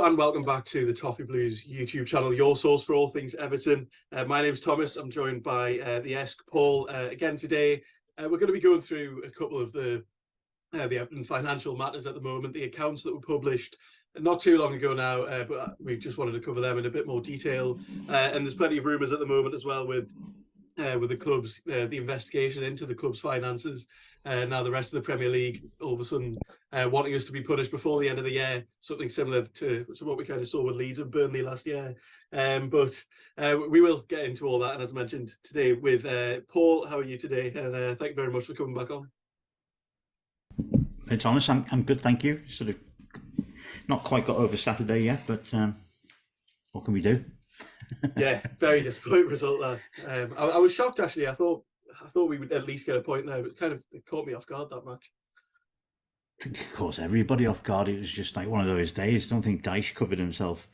and welcome back to the Toffee Blues YouTube channel, your source for all things Everton. My name's Thomas. I'm joined by the Esk Paul. Again today, we're going to be going through a couple of the Everton financial matters at the moment, the accounts that were published not too long ago now, but we just wanted to cover them in a bit more detail. And there's plenty of rumours at the moment as well with the club's the investigation into the club's finances. Now the rest of the Premier League all of a sudden wanting us to be punished before the end of the year, something similar to what we kind of saw with Leeds and Burnley last year. But we will get into all that. And as mentioned today with Paul, how are you today? And thank you very much for coming back on. Hey Thomas, I'm good, thank you. Sort of not quite got over Saturday yet, but what can we do? Yeah, very disappointing result that. I was shocked actually. I thought we would at least get a point there, but it caught me off guard that much. I think it caught everybody off guard. It was just like one of those days. I don't think Dyche covered himself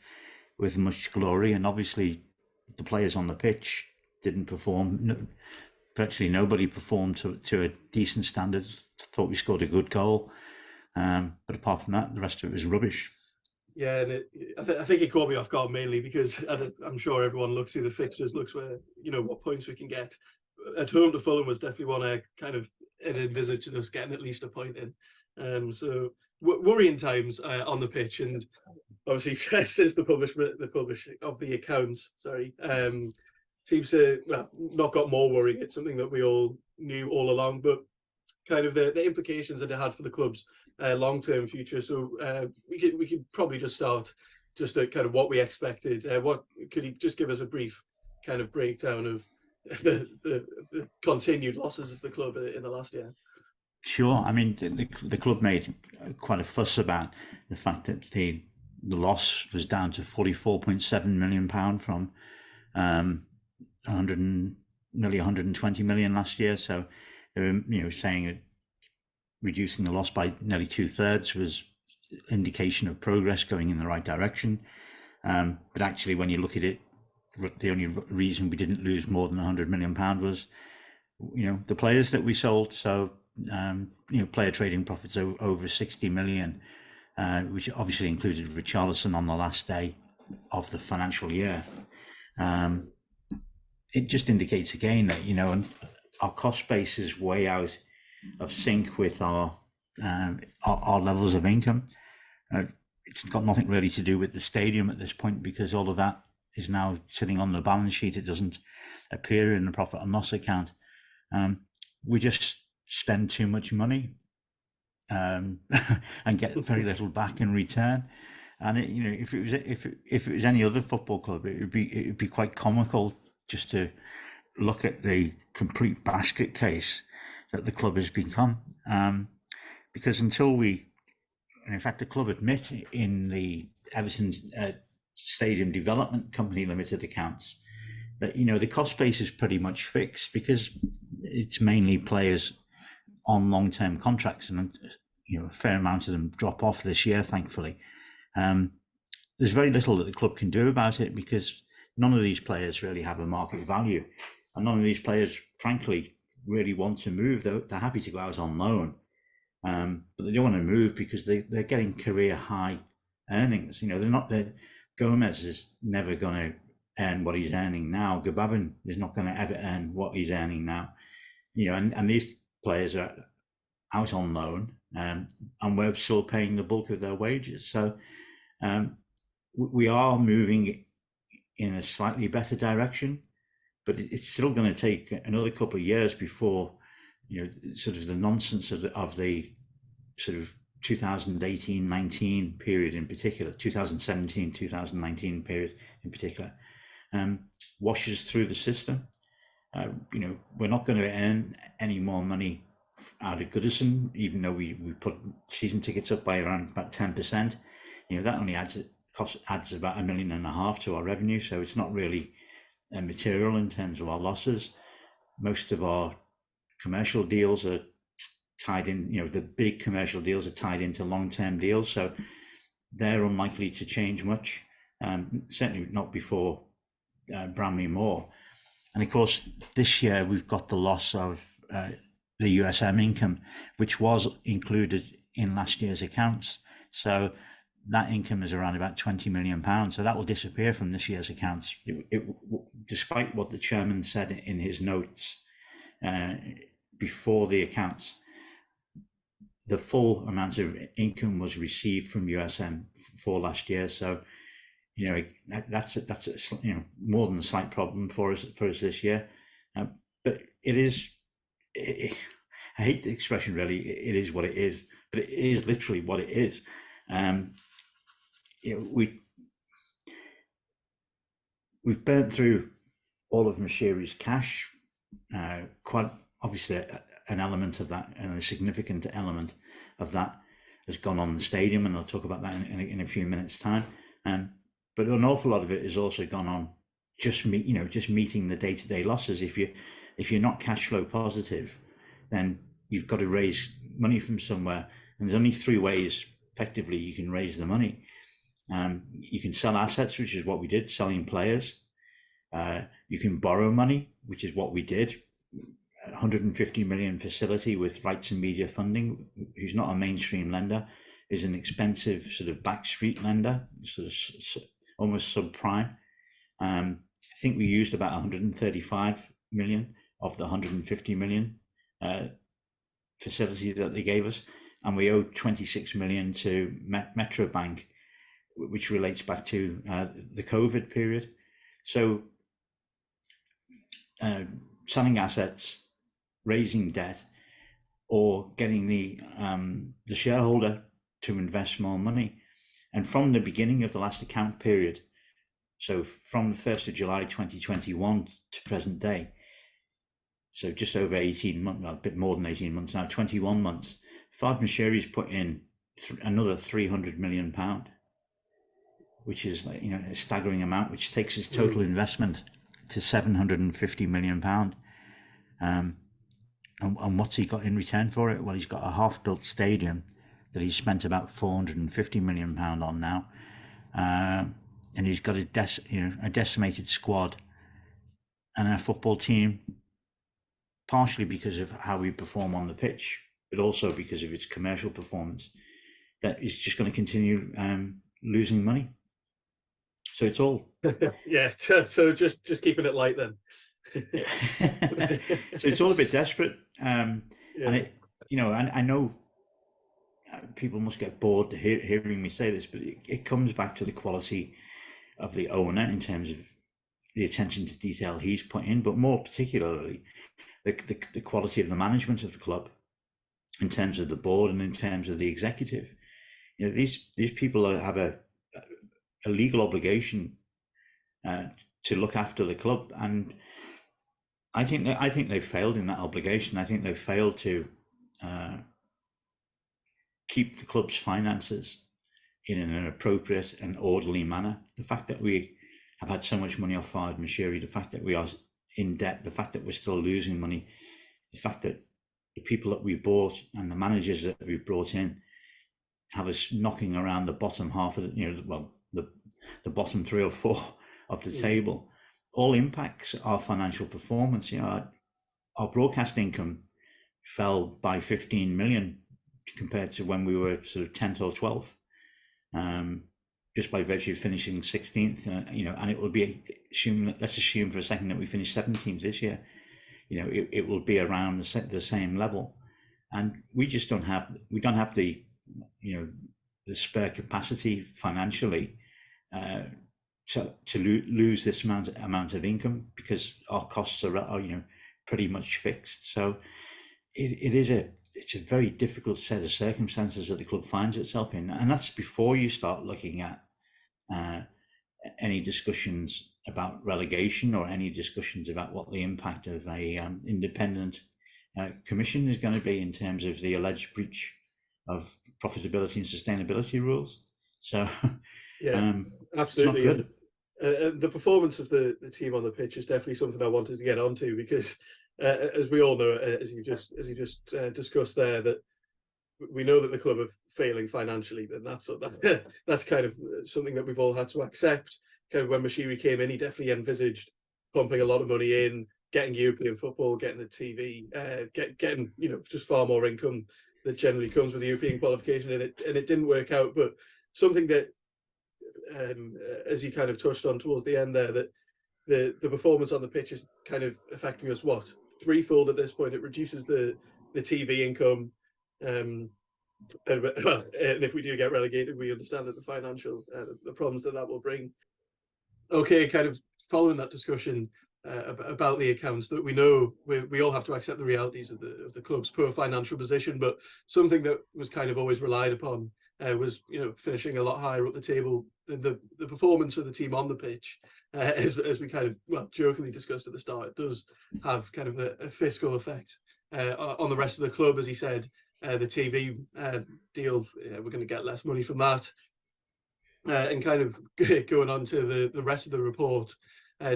with much glory, and obviously the players on the pitch didn't perform. Virtually nobody performed to a decent standard. Thought we scored a good goal, but apart from that, the rest of it was rubbish. Yeah, and I think it caught me off guard mainly because I'm sure everyone looks through the fixtures, looks where what points we can get. At home to Fulham was definitely one I kind of envisaged us getting at least a point in. So worrying times on the pitch, and obviously since the publishing of the accounts, seems to not got more worrying. It's something that we all knew all along, but kind of the implications that it had for the club's long-term future. So we could probably just start just at kind of what we expected. What could you just give us a brief kind of breakdown of the continued losses of the club in the last year? Sure. I mean, the club made quite a fuss about the fact that the loss was down to £44.7 million from nearly 120 million last year. So they were saying reducing the loss by nearly 2/3 was indication of progress going in the right direction. But actually, when you look at it, the only reason we didn't lose more than £100 million was, the players that we sold. So, player trading profits over 60 million, which obviously included Richarlison on the last day of the financial year. It just indicates again that, and our cost base is way out of sync with our levels of income. It's got nothing really to do with the stadium at this point, because all of that is now sitting on the balance sheet. It doesn't appear in the profit and loss account. We just spend too much money and get very little back in return. And if it was any other football club, it would be quite comical just to look at the complete basket case that the club has become. Because until in fact, the club admit in the Everton Stadium Development Company Limited accounts that, the cost base is pretty much fixed because it's mainly players on long-term contracts, and, a fair amount of them drop off this year, thankfully. There's very little that the club can do about it because none of these players really have a market value, and none of these players, frankly, really want to move. They're happy to go out on loan, but they don't want to move because they're getting career high earnings. Gomez is never going to earn what he's earning now. Gababin is not going to ever earn what he's earning now. And these players are out on loan, and we're still paying the bulk of their wages. So we are moving in a slightly better direction, but it's still going to take another couple of years before, sort of the nonsense of the sort of 2018-19 period in particular, 2017-2019 period in particular, washes through the system. We're not going to earn any more money out of Goodison, even though we put season tickets up by around about 10%. That only adds about $1.5 million to our revenue, so it's not really material in terms of our losses. Most of our commercial deals are tied in, the big commercial deals are tied into long-term deals, so they're unlikely to change much, certainly not before Bramley-Moore. And of course, this year we've got the loss of the USM income, which was included in last year's accounts. So that income is around about £20 million. So that will disappear from this year's accounts. Despite what the chairman said in his notes before the accounts, the full amount of income was received from USM for last year. So, you know, that's you know, more than a slight problem for us this year. But it is, I hate the expression really, it is what it is, but it is literally what it is. You know, we've burnt through all of Mashiri's cash. Quite obviously an element of that, and a significant element of that, has gone on the stadium, and I'll talk about that in a few minutes' time. But an awful lot of it has also gone on just meeting the day-to-day losses. If you're not cash flow positive, then you've got to raise money from somewhere, and there's only three ways effectively you can raise the money. You can sell assets, which is what we did, selling players. You can borrow money, which is what we did. 150 million facility with rights and media funding, who's not a mainstream lender, is an expensive sort of backstreet lender, sort of almost subprime. I think we used about 135 million of the 150 million facility that they gave us, and we owed 26 million to Metro Bank, which relates back to the COVID period. So selling assets, raising debt, or getting the shareholder to invest more money. And from the beginning of the last account period, so from the 1st of July 2021 to present day, so just over 18 months, well, a bit more than 18 months now, 21 months, Farhad Moshiri's put in another £300 million, which is, you know, a staggering amount, which takes his total investment to £750 million. And what's he got in return for it? Well, he's got a half-built stadium that he's spent about £450 million on now, and he's got a decimated squad and a football team, partially because of how we perform on the pitch, but also because of its commercial performance, that is just going to continue losing money. So it's all yeah. So just keeping it light then. So it's all a bit desperate, and it, you know, and I know people must get bored hearing me say this, but it comes back to the quality of the owner in terms of the attention to detail he's put in, but more particularly the quality of the management of the club, in terms of the board and in terms of the executive. You know, these people have a legal obligation to look after the club, and I think they've failed in that obligation. I think they've failed to keep the club's finances in an appropriate and orderly manner. The fact that we have had so much money off Farhad Moshiri, the fact that we are in debt, the fact that we're still losing money, the fact that the people that we bought and the managers that we brought in have us knocking around the bottom half of the, you know, well, the bottom 3 or 4 of the table, all impacts our financial performance. You know, our broadcast income fell by 15 million compared to when we were sort of 10th or 12th, just by virtue of finishing 16th. You know, and it will be let's assume for a second that we finish 17th this year. You know, it will be around the same level, and we just don't have the, you know, the spare capacity financially to lose this amount of income, because our costs are you know, pretty much fixed. So it's a very difficult set of circumstances that the club finds itself in, and that's before you start looking at any discussions about relegation or any discussions about what the impact of a independent commission is going to be in terms of the alleged breach of profitability and sustainability rules. So yeah, absolutely. The performance of the team on the pitch is definitely something I wanted to get onto, because as we all know, as you just discussed there, that we know that the club are failing financially, then that's kind of something that we've all had to accept. Kind of when Moshiri came in, he definitely envisaged pumping a lot of money in, getting European football, getting the TV, getting, you know, just far more income that generally comes with the European qualification, and it didn't work out. But something that, as you kind of touched on towards the end there, that the performance on the pitch is kind of affecting us threefold at this point. It reduces the TV income, and if we do get relegated, we understand that the financial the problems that will bring. Okay, kind of following that discussion about the accounts, that we know we all have to accept the realities of the club's poor financial position, but something that was kind of always relied upon was, finishing a lot higher up the table. The performance of the team on the pitch, as we kind of jokingly discussed at the start, it does have kind of a fiscal effect on the rest of the club. As he said, the TV deal, we're going to get less money from that. And kind of going on to the rest of the report,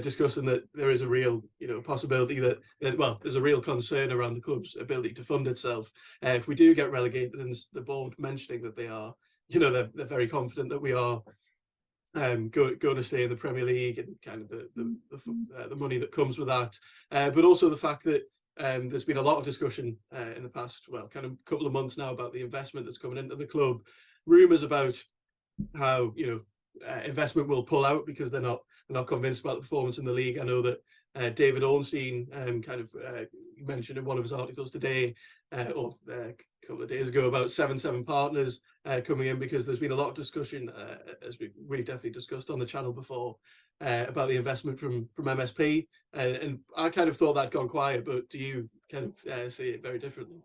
discussing that there is a real, possibility that, there's a real concern around the club's ability to fund itself. If we do get relegated, and the board mentioning that they are, they're very confident that we are going to stay in the Premier League, and kind of the money that comes with that, but also the fact that there's been a lot of discussion in the past, kind of couple of months now, about the investment that's coming into the club. Rumours about how investment will pull out because they're not convinced about the performance in the league. I know that David Ornstein kind of mentioned in one of his articles today, or a couple of days ago, about 7 partners coming in, because there's been a lot of discussion, as we've definitely discussed on the channel before, about the investment from MSP, and I kind of thought that'd gone quiet, but do you kind of see it very differently?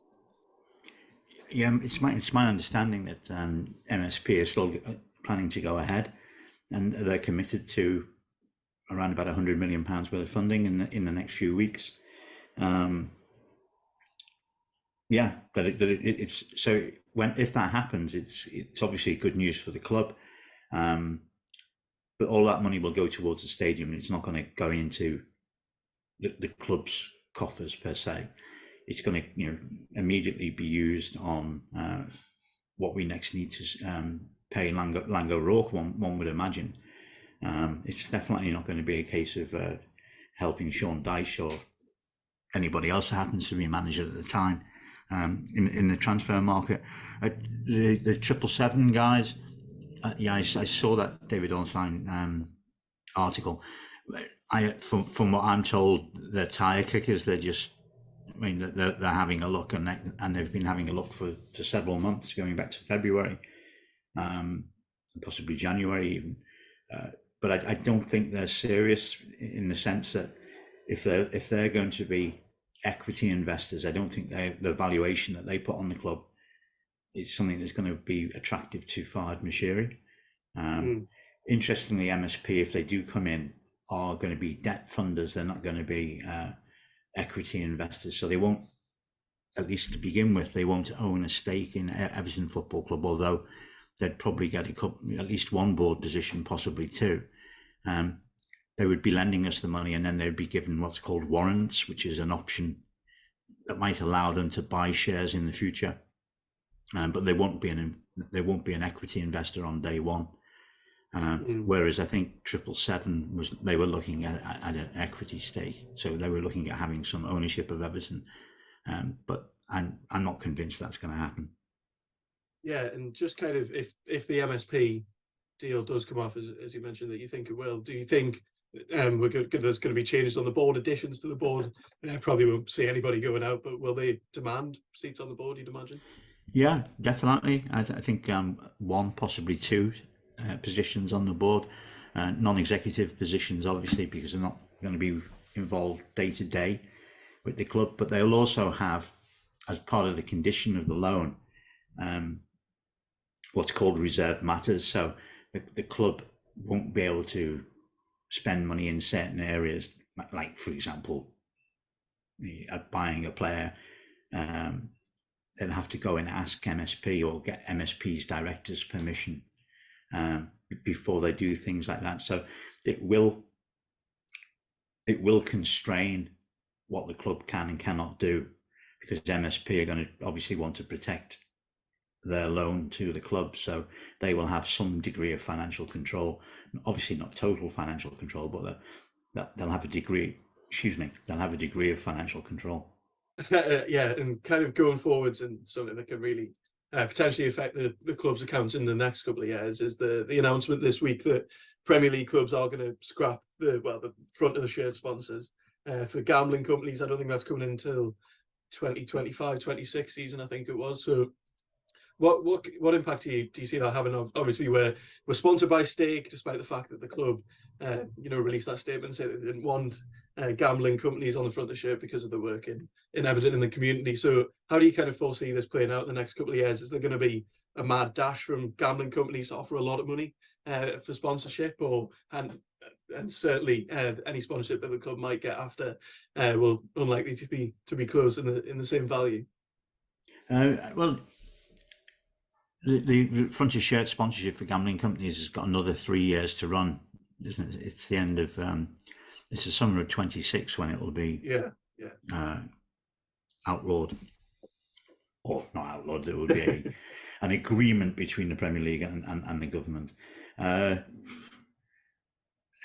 Yeah, it's my understanding that MSP is still planning to go ahead, and they're committed to around about £100 million worth of funding in the next few weeks. Yeah, but it's so if that happens, it's obviously good news for the club, but all that money will go towards the stadium. It's not going to go into the club's coffers per se. It's going to immediately be used on what we next need to pay Lango Rourke, one would imagine. It's definitely not going to be a case of helping Sean Dyche or anybody else who happens to be manager at the time in the transfer market. The 777 guys, I saw that David Ornstein article. From what I'm told, they're tire kickers. They're having a look, and they've been having a look for several months, going back to February, possibly January even. But I don't think they're serious, in the sense that if they're going to be equity investors, I don't think the valuation that they put on the club is something that's going to be attractive to Fahad Moshiri. Interestingly, MSP, if they do come in, are going to be debt funders. They're not going to be equity investors, so they won't, at least to begin with, they won't own a stake in Everton Football Club, although they'd probably get at least one board position, possibly two. They would be lending us the money, and then they'd be given what's called warrants, which is an option that might allow them to buy shares in the future, but they won't be an equity investor on day one. Whereas I think 777 they were looking at an equity stake, so they were looking at having some ownership of Everton, but I'm not convinced that's going to happen. Yeah, and just kind of if the MSP deal does come off, as you mentioned that you think it will, do you think there's going to be changes on the board, additions to the board? I probably won't see anybody going out, but will they demand seats on the board, you'd imagine? Yeah, definitely. I think one, possibly two positions on the board, non-executive positions, obviously, because they're not going to be involved day to day with the club, but they'll also have, as part of the condition of the loan, what's called reserved matters. So the club won't be able to spend money in certain areas, like, for example, buying a player. They'll have to go and ask MSP or get MSP's director's permission before they do things like that. So it will constrain what the club can and cannot do, because MSP are going to obviously want to protect their loan to the club, so they will have some degree of financial control. Obviously not total financial control, but they'll have a degree. They'll have a degree of financial control. Yeah, and kind of going forwards, and something that can really potentially affect the club's accounts in the next couple of years is the announcement this week that Premier League clubs are going to scrap the front of the shirt sponsors. For gambling companies, I don't think that's coming in until 2025, 26 season, I think it was. So what impact do you see that having? Obviously, we're sponsored by Stake, despite the fact that the club, released that statement and said they didn't want gambling companies on the front of the shirt because of the work in Everton in the community. So how do you kind of foresee this playing out in the next couple of years? Is there going to be a mad dash from gambling companies to offer a lot of money for sponsorship, and certainly any sponsorship that the club might get after will unlikely to be closed in the same value? Well, the front of shirt sponsorship for gambling companies has got another 3 years to run, isn't it? It's the end of it's the summer of 26 when it will be outlawed, or not outlawed. There will be an agreement between the Premier League and the government.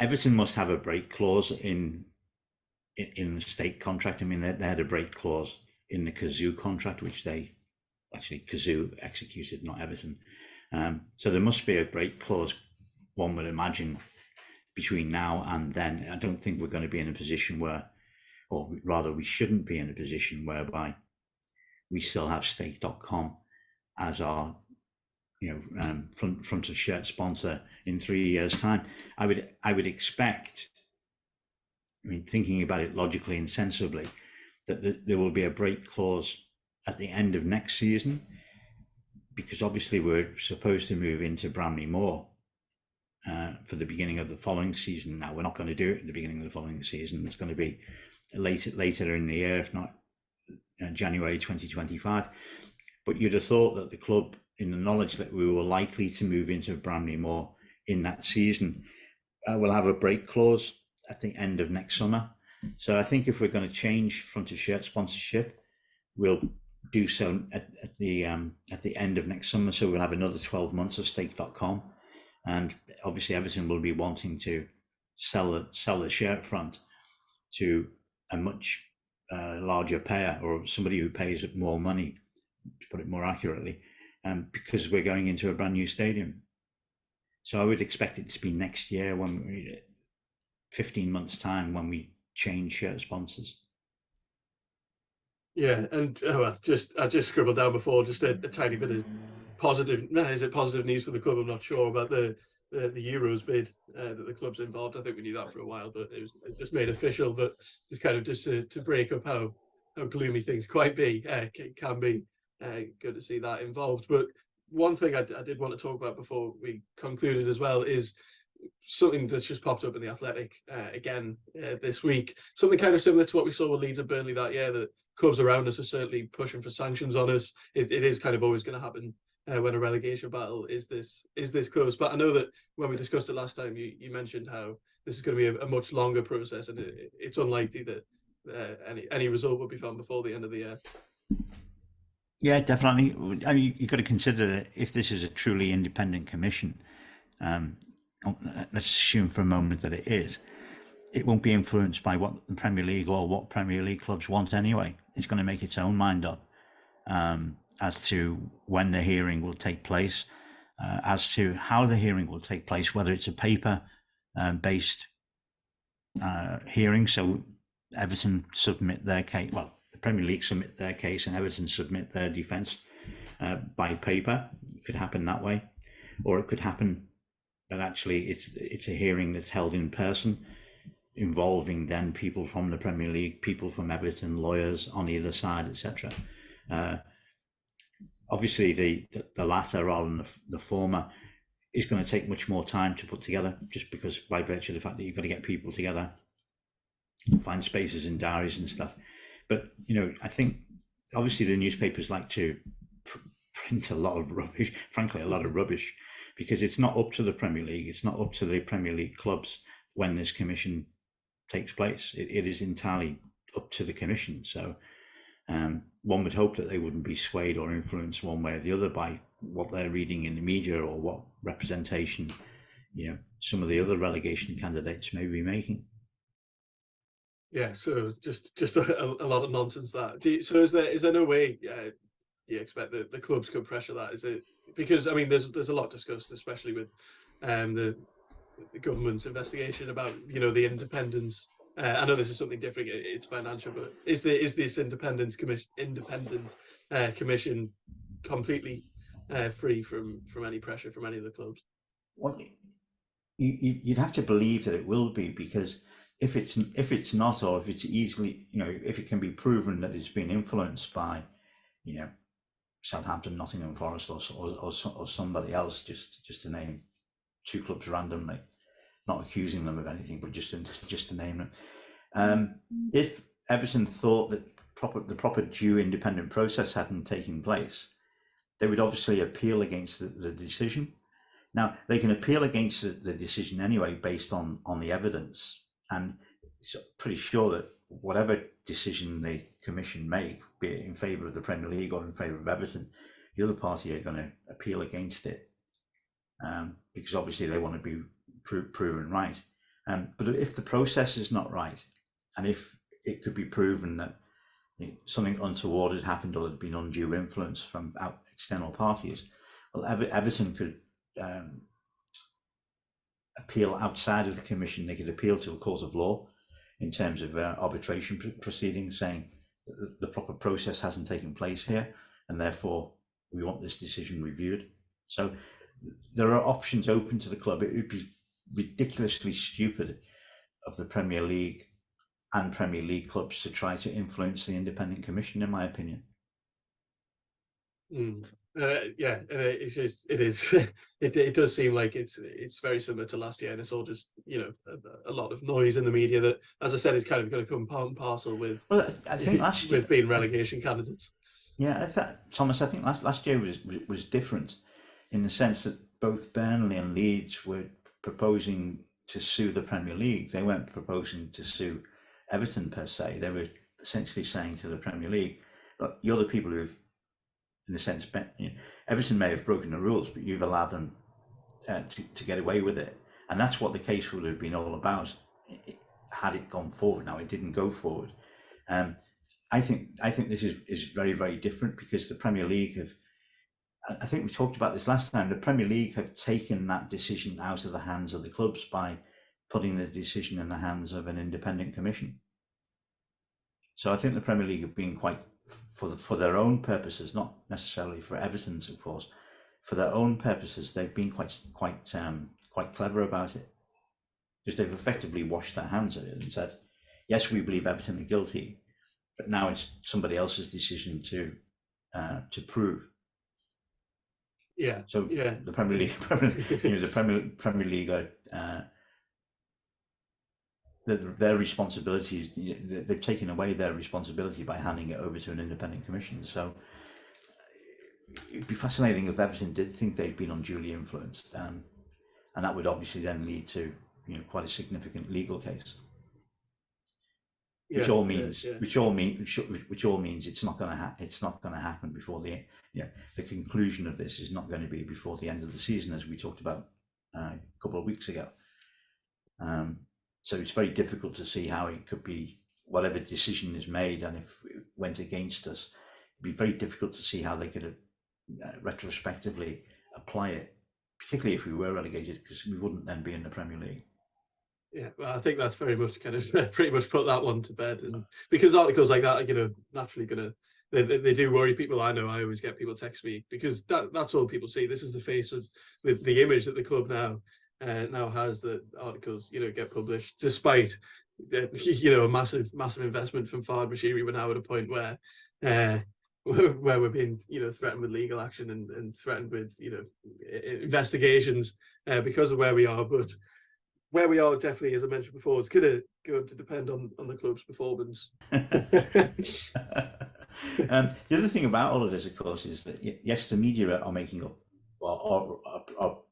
Everton must have a break clause in the Stake contract. I mean, they had a break clause in the Kazoo contract, which Kazoo executed, not Everton. So there must be a break clause, one would imagine, between now and then. I don't think we're going to be in a position where, or rather we shouldn't be in a position whereby we still have Stake.com as our front of shirt sponsor in 3 years' time. I would expect, thinking about it logically and sensibly, that there will be a break clause at the end of next season, because obviously we're supposed to move into Bramley-Moore for the beginning of the following season. Now, we're not going to do it at the beginning of the following season. It's going to be later in the year, if not January 2025. But you'd have thought that the club, in the knowledge that we were likely to move into Bramley-Moore in that season, will have a break clause at the end of next summer. So I think if we're going to change front of shirt sponsorship, we'll do so at the end of next summer. So we'll have another 12 months of Stake.com, and obviously Everton will be wanting to sell the shirt front to a much larger payer, or somebody who pays more money, to put it more accurately, because we're going into a brand new stadium. So I would expect it to be next year, 15 months time, when we change shirt sponsors. Yeah, and I just scribbled down before just a tiny bit of positive. Is it positive news for the club? I'm not sure about the Euros bid that the club's involved. I think we knew that for a while, but it just made official. But just kind of to break up how gloomy things can be good to see that involved. But one thing I did want to talk about before we concluded as well is something that's just popped up in the Athletic again this week. Something kind of similar to what we saw with Leeds and Burnley that year. That clubs around us are certainly pushing for sanctions on us. It is kind of always going to happen when a relegation battle is this close. But I know that when we discussed it last time, you mentioned how this is going to be a much longer process, and it's unlikely that any result will be found before the end of the year. Yeah, definitely. I mean, you've got to consider that if this is a truly independent commission, let's assume for a moment that it is, it won't be influenced by what the Premier League or what Premier League clubs want anyway. It's going to make its own mind up as to when the hearing will take place, as to how the hearing will take place, whether it's a paper-based hearing. So Everton submit their case, well, the Premier League submit their case and Everton submit their defence by paper. It could happen that way. Or it could happen that actually it's a hearing that's held in person, involving then people from the Premier League, people from Everton, lawyers on either side, etc. Obviously, the latter rather than the former is going to take much more time to put together, just because by virtue of the fact that you've got to get people together, find spaces in diaries and stuff. But I think obviously the newspapers like to print a lot of rubbish, frankly, a lot of rubbish, because it's not up to the Premier League, it's not up to the Premier League clubs when this commission takes place. It is entirely up to the commission. So one would hope that they wouldn't be swayed or influenced one way or the other by what they're reading in the media or what representation some of the other relegation candidates may be making. Yeah, so just a lot of nonsense that. So is there no way you expect the clubs could pressure that? Is it because I mean there's a lot discussed, especially with the government's investigation about the independence. I know this is something different; it's financial, but is this independent commission completely free from any pressure from any of the clubs? Well, you'd have to believe that it will be, because if it's not, or if it's easily, if it can be proven that it's been influenced by, Southampton, Nottingham Forest, or somebody else, just to name two clubs randomly, not accusing them of anything, but just to name them. If Everton thought that the proper due independent process hadn't taken place, they would obviously appeal against the decision. Now, they can appeal against the decision anyway based on the evidence, and it's pretty sure that whatever decision the commission make, be it in favour of the Premier League or in favour of Everton, the other party are going to appeal against it, because obviously they want to be proven right. But if the process is not right, and if it could be proven that something untoward had happened, or there'd been undue influence from external parties, well, Everton could appeal outside of the commission. They could appeal to a court of law in terms of arbitration proceedings, saying the proper process hasn't taken place here, and therefore we want this decision reviewed. So there are options open to the club. It would be ridiculously stupid of the Premier League and Premier League clubs to try to influence the independent commission, in my opinion. Yeah, it is. It does seem like it's very similar to last year, and it's all just a lot of noise in the media that, as I said, is kind of going to come part and parcel with. Well, I think last year, with being relegation candidates. Yeah, Thomas, I think last year was different in the sense that both Burnley and Leeds were proposing to sue the Premier League. They weren't proposing to sue Everton per se. They were essentially saying to the Premier League, look, you're the people who've, in a sense, Everton may have broken the rules, but you've allowed them to get away with it. And that's what the case would have been all about had it gone forward. Now, it didn't go forward. I think this is very, very different, because the Premier League have, I think we talked about this last time, the Premier League have taken that decision out of the hands of the clubs by putting the decision in the hands of an independent commission. So I think the Premier League have been quite, for their own purposes, not necessarily for Everton's, of course, for their own purposes, they've been quite clever about it, because they've effectively washed their hands of it and said, yes, we believe Everton are guilty, but now it's somebody else's decision to prove. Yeah. So yeah. The Premier League, the Premier League are their responsibilities. They've taken away their responsibility by handing it over to an independent commission. So it'd be fascinating if Everton did think they'd been unduly influenced, and that would obviously then lead to quite a significant legal case. Which all means it's not going to happen before the conclusion of this is not going to be before the end of the season, as we talked about a couple of weeks ago. So it's very difficult to see how it could be, whatever decision is made, and if it went against us, it'd be very difficult to see how they could retrospectively apply it, particularly if we were relegated, because we wouldn't then be in the Premier League. Yeah, well, I think that's very much kind of pretty much put that one to bed, and because articles like that are naturally gonna they do worry people. I know I always get people text me, because that's all people see. This is the face of the image that the club now has, that articles get published, despite a massive investment from Fard machinery. We're now at a point where we're being threatened with legal action and threatened with investigations because of where we are, but where we are, definitely, as I mentioned before, it's going to depend on the club's performance. The other thing about all of this, of course, is that yes, the media are making up or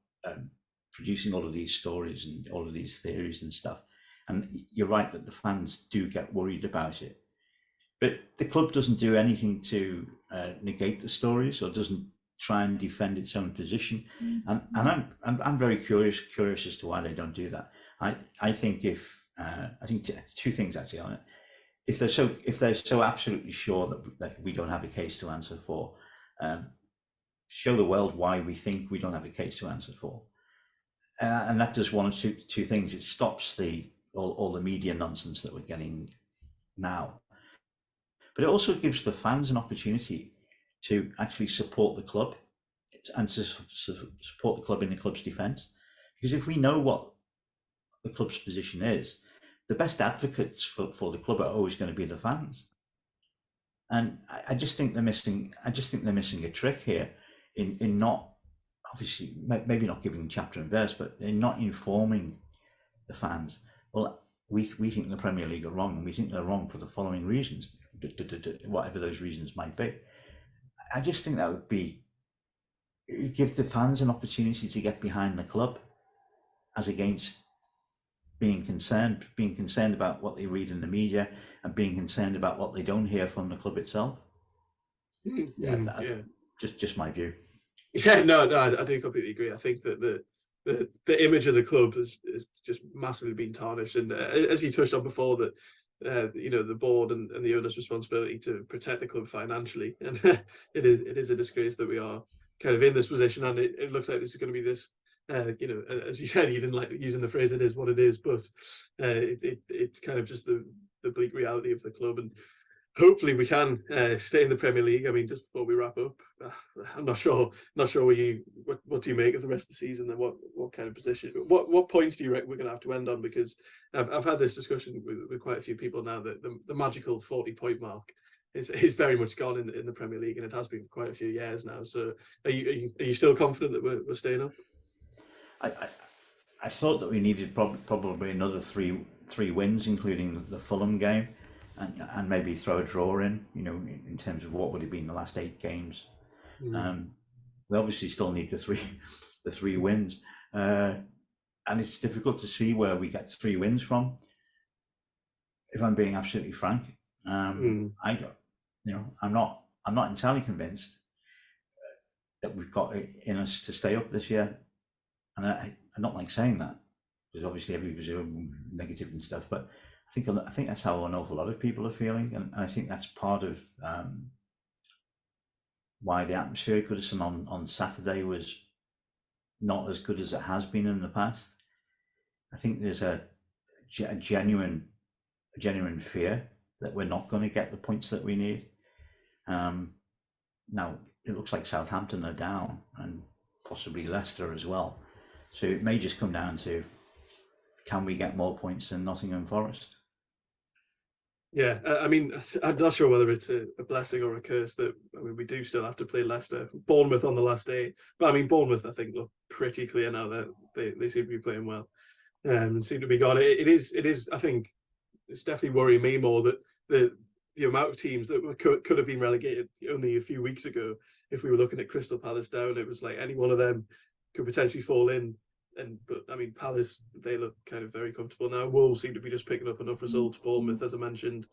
producing all of these stories and all of these theories and stuff, and you're right that the fans do get worried about it, but the club doesn't do anything to negate the stories, or doesn't try and defend its own position, and I'm very curious as to why they don't do that. I think I think two things actually on it. If they're so absolutely sure that we don't have a case to answer for, show the world why we think we don't have a case to answer for. And that does one of two things. It stops all the media nonsense that we're getting now, but it also gives the fans an opportunity to actually support the club and to support the club in the club's defence. Because if we know what the club's position is, the best advocates for the club are always going to be the fans. And I just think they're missing. I just think they're missing a trick here in not, obviously, maybe not giving chapter and verse, but in not informing the fans. Well, we think the Premier League are wrong, and we think they're wrong for the following reasons, whatever those reasons might be. I just think that would be, give the fans an opportunity to get behind the club, as against being concerned about what they read in the media and being concerned about what they don't hear from the club itself. Just my view. Yeah, no, I do completely agree. I think that the image of the club is just massively been tarnished, and as you touched on before, that the board and the owner's responsibility to protect the club financially, and it is a disgrace that we are kind of in this position, and it looks like this is going to be this. As you said, you didn't like using the phrase "it is what it is," but it's kind of just the bleak reality of the club, and hopefully we can stay in the Premier League. I mean, just before we wrap up, I'm not sure what do you make of the rest of the season, and what kind of position, what points do you reckon we're going to have to end on? Because I've had this discussion with quite a few people now that the magical 40-point mark is very much gone in the Premier League, and it has been for quite a few years now. So are you still confident that we're staying up? I thought that we needed probably another three wins, including the Fulham game. And maybe throw a draw in, in terms of what would have been the last 8 games. We obviously still need the three wins, and it's difficult to see where we get 3 wins from. If I'm being absolutely frank, I'm not entirely convinced that we've got it in us to stay up this year, and I don't like saying that because obviously everybody's negative and stuff, but I think that's how an awful lot of people are feeling, and I think that's part of why the atmosphere at Goodison on Saturday was not as good as it has been in the past. I think there's a genuine fear that we're not going to get the points that we need. Now it looks like Southampton are down, and possibly Leicester as well. So it may just come down to, can we get more points than Nottingham Forest? Yeah, I mean, I'm not sure whether it's a blessing or a curse that, we do still have to play Leicester, Bournemouth on the last day. But I mean, Bournemouth, I think, look pretty clear now that they seem to be playing well, and seem to be gone. It is. I think it's definitely worrying me more that the amount of teams that could have been relegated only a few weeks ago. If we were looking at Crystal Palace down, it was like any one of them could potentially fall in. But I mean, Palace, they look kind of very comfortable now. Wolves seem to be just picking up enough results. Bournemouth, as I mentioned,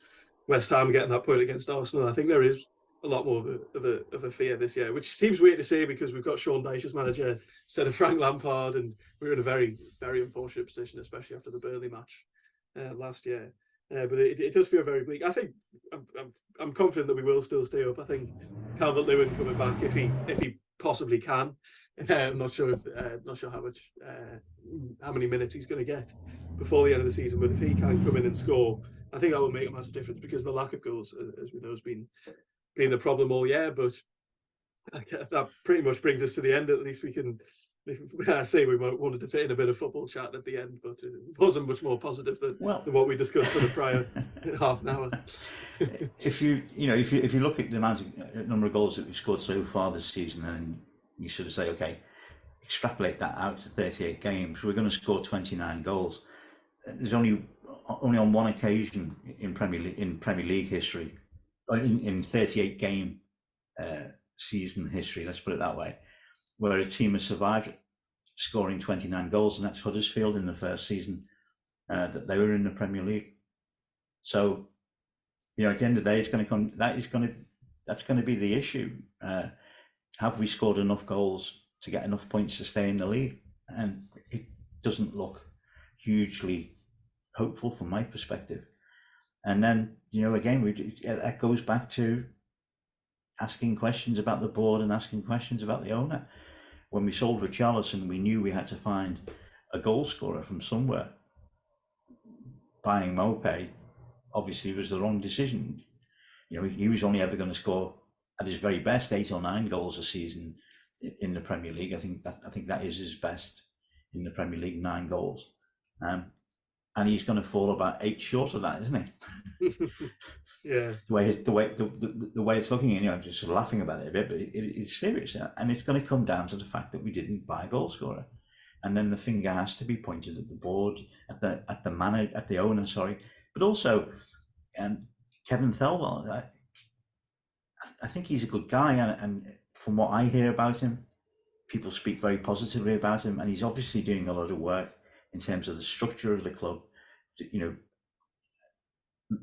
West Ham getting that point against Arsenal. I think there is a lot more of a fear this year, which seems weird to say because we've got Sean Dyche as manager instead of Frank Lampard, and we're in a very, very unfortunate position, especially after the Burnley match last year. But it does feel very bleak. I think I'm confident that we will still stay up. I think Calvert-Lewin coming back if he possibly can. I'm not sure how many minutes he's going to get before the end of the season, but if he can come in and score, I think that will make a massive difference, because the lack of goals, as we know, has been the problem all year. But that pretty much brings us to the end. At least we can. I say we wanted to fit in a bit of football chat at the end, but it wasn't much more positive than what we discussed for the prior half an hour. If you look at the number of goals that we've scored so far this season, and you sort of say, okay, extrapolate that out to 38 games, we're going to score 29 goals. There's only on one occasion in Premier League history, or in 38 game season history, let's put it that way, where a team has survived scoring 29 goals, and that's Huddersfield in the first season that they were in the Premier League. So, at the end of the day, it's going to come. That's going to be the issue. Have we scored enough goals to get enough points to stay in the league? And it doesn't look hugely hopeful from my perspective. And then, again, that goes back to asking questions about the board and asking questions about the owner. When we sold Richarlison, we knew we had to find a goal scorer from somewhere. Buying Mopé obviously was the wrong decision. You know, he was only ever going to score at his very best 8 or 9 goals a season in the Premier League. I think that is his best in the Premier League, 9 goals. And he's going to fall about 8 short of that, isn't he? Yeah. The way it's looking, you know, I'm just sort of laughing about it a bit, but it's serious, and it's going to come down to the fact that we didn't buy a goal scorer, and then the finger has to be pointed at the board, at the owner, sorry, but also Kevin Thelwell. I think he's a good guy, and from what I hear about him, people speak very positively about him, and he's obviously doing a lot of work in terms of the structure of the club, you know,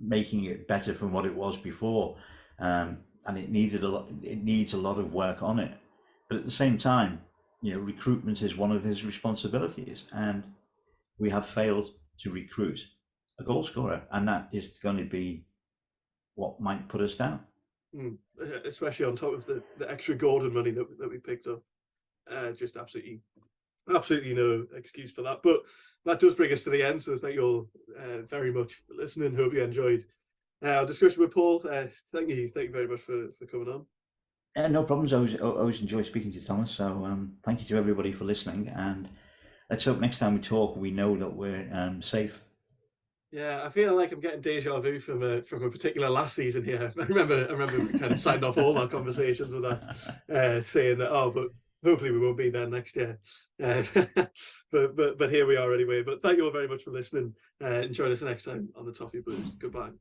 making it better from what it was before, and it needs a lot of work on it. But at the same time, you know, recruitment is one of his responsibilities, and we have failed to recruit a goal scorer, and that is going to be what might put us down. Especially on top of the extra Gordon money that we picked up. Just absolutely no excuse for that. But that does bring us to the end. So thank you all very much for listening. Hope you enjoyed our discussion with Paul. Thank you very much for coming on. No problems. I always enjoy speaking to Thomas. So thank you to everybody for listening. And let's hope next time we talk, we know that we're safe. Yeah, I feel like I'm getting deja vu from a particular last season here. I remember we kind of signed off all our conversations with that, saying that, but hopefully we won't be there next year. But here we are anyway. But thank you all very much for listening. Join us next time on the Toffee Blues. Goodbye.